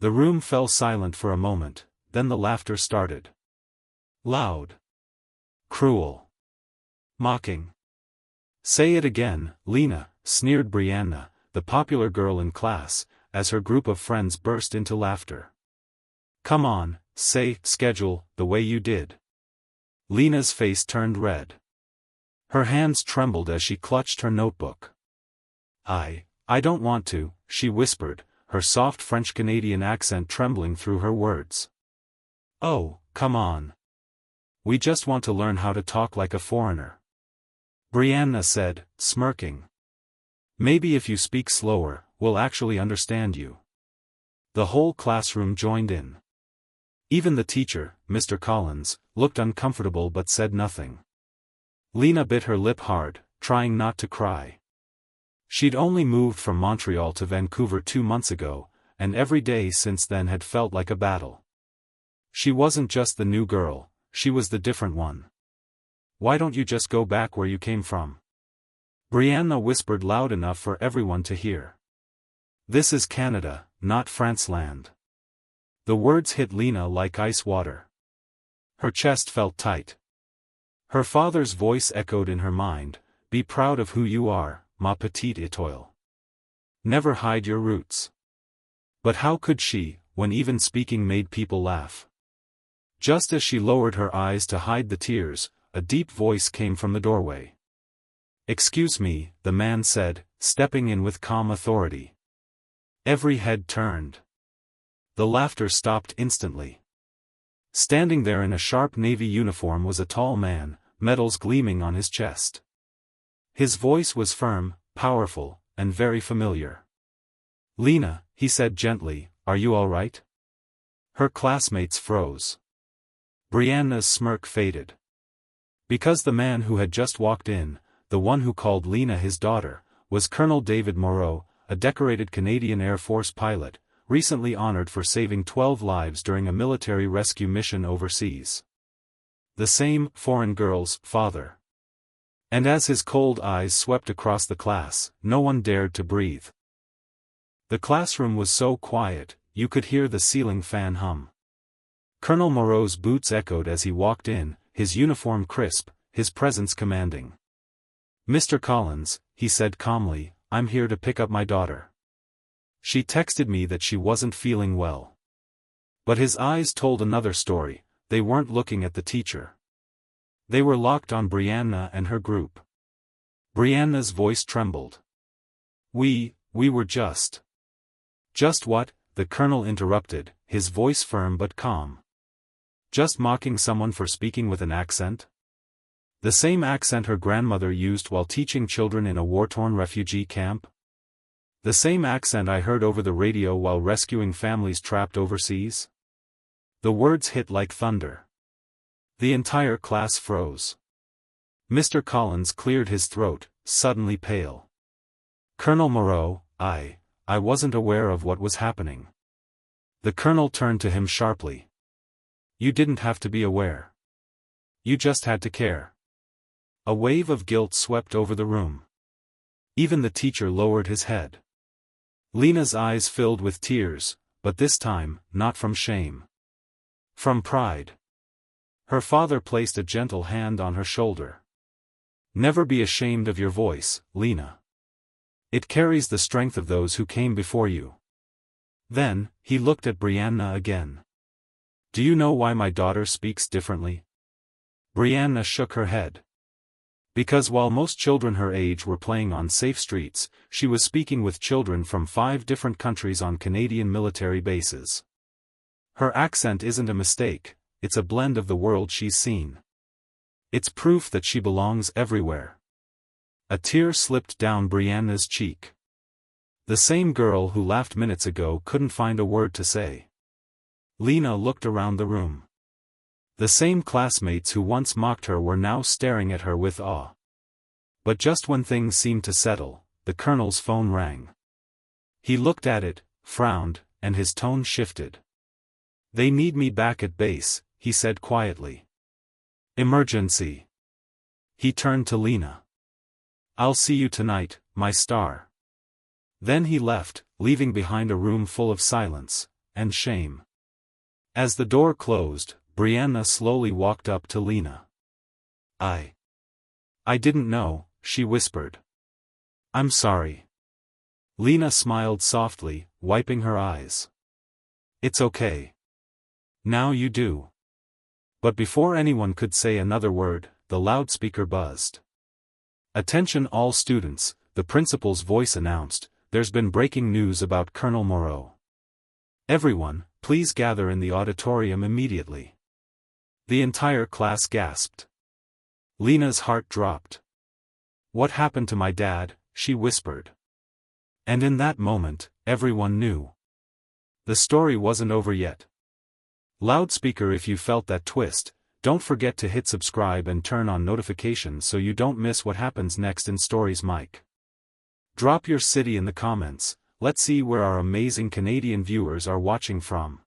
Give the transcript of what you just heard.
The room fell silent for a moment, then the laughter started. Loud. Cruel. Mocking. "Say it again, Lena," sneered Brianna, the popular girl in class, as her group of friends burst into laughter. "Come on, say schedule, the way you did." Lena's face turned red. Her hands trembled as she clutched her notebook. I don't want to," she whispered, her soft French-Canadian accent trembling through her words. "Oh, come on. We just want to learn how to talk like a foreigner," Brianna said, smirking. "Maybe if you speak slower, we'll actually understand you." The whole classroom joined in. Even the teacher, Mr. Collins, looked uncomfortable but said nothing. Lena bit her lip hard, trying not to cry. She'd only moved from Montreal to Vancouver 2 months ago, and every day since then had felt like a battle. She wasn't just the new girl, she was the different one. "Why don't you just go back where you came from?" Brianna whispered loud enough for everyone to hear. "This is Canada, not France land." The words hit Lena like ice water. Her chest felt tight. Her father's voice echoed in her mind, "Be proud of who you are, ma petite étoile. Never hide your roots." But how could she, when even speaking made people laugh? Just as she lowered her eyes to hide the tears, a deep voice came from the doorway. "Excuse me," the man said, stepping in with calm authority. Every head turned. The laughter stopped instantly. Standing there in a sharp navy uniform was a tall man, medals gleaming on his chest. His voice was firm, powerful, and very familiar. "Lena," he said gently, "are you all right?" Her classmates froze. Brianna's smirk faded. Because the man who had just walked in, the one who called Lena his daughter, was Colonel David Moreau, a decorated Canadian Air Force pilot, recently honored for saving 12 lives during a military rescue mission overseas. The same foreign girl's father. And as his cold eyes swept across the class, no one dared to breathe. The classroom was so quiet, you could hear the ceiling fan hum. Colonel Moreau's boots echoed as he walked in, his uniform crisp, his presence commanding. "Mr. Collins," he said calmly, "I'm here to pick up my daughter. She texted me that she wasn't feeling well." But his eyes told another story. They weren't looking at the teacher. They were locked on Brianna and her group. Brianna's voice trembled. We were just. "Just what?" the colonel interrupted, his voice firm but calm. "Just mocking someone for speaking with an accent? The same accent her grandmother used while teaching children in a war-torn refugee camp? The same accent I heard over the radio while rescuing families trapped overseas?" The words hit like thunder. The entire class froze. Mr. Collins cleared his throat, suddenly pale. "Colonel Moreau, I wasn't aware of what was happening." The colonel turned to him sharply. "You didn't have to be aware. You just had to care." A wave of guilt swept over the room. Even the teacher lowered his head. Lena's eyes filled with tears, but this time, not from shame. From pride. Her father placed a gentle hand on her shoulder. "Never be ashamed of your voice, Lena. It carries the strength of those who came before you." Then, he looked at Brianna again. "Do you know why my daughter speaks differently?" Brianna shook her head. Because while most children her age were playing on safe streets, she was speaking with children from 5 different countries on Canadian military bases. Her accent isn't a mistake, it's a blend of the world she's seen. It's proof that she belongs everywhere. A tear slipped down Brianna's cheek. The same girl who laughed minutes ago couldn't find a word to say. Lena looked around the room. The same classmates who once mocked her were now staring at her with awe. But just when things seemed to settle, the colonel's phone rang. He looked at it, frowned, and his tone shifted. "They need me back at base," he said quietly. "Emergency." He turned to Lena. "I'll see you tonight, my star." Then he left, leaving behind a room full of silence, and shame. As the door closed, Brianna slowly walked up to Lena. I didn't know, she whispered. I'm sorry. Lena smiled softly, wiping her eyes. It's okay. Now you do. But before anyone could say another word, the loudspeaker buzzed. Attention all students, the principal's voice announced, there's been breaking news about Colonel Moreau. Everyone, please gather in the auditorium immediately. The entire class gasped. Lena's heart dropped. What happened to my dad, she whispered. And in that moment, everyone knew. The story wasn't over yet. Loudspeaker, if you felt that twist, don't forget to hit subscribe and turn on notifications so you don't miss what happens next in Stories Mike. Drop your city in the comments, let's see where our amazing Canadian viewers are watching from.